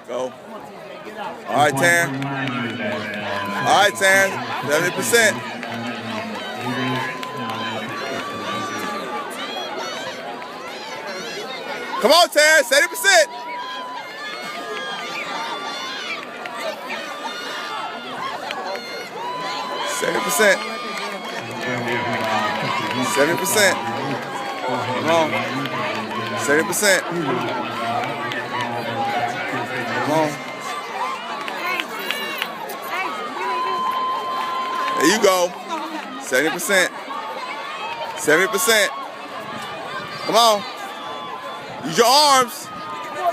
Go. All right, Taryn. All right, Taryn. 70%. Come on, Taryn. 70%. Seventy percent. 70%. Come on. 70%. Come on. There you go. 70%. 70%. Come on. Use your arms.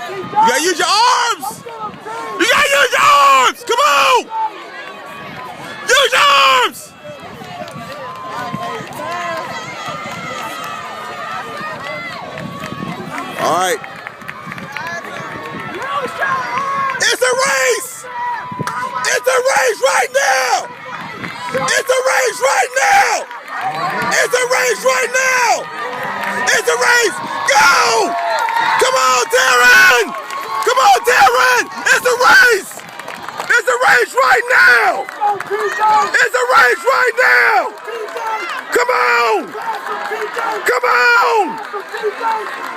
You gotta use your arms. You gotta use your arms. Come on. Use your arms. All right. It's a race. It's a race right now. It's a race right now. It's a race right now. It's a race. Go. Come on, Taryn. Come on, Taryn. It's a race. It's a race right now. It's a race right now. Come on. Come on.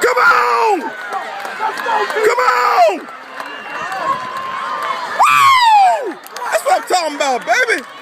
Come on. Come on. Woo! That's what I'm talking about, baby.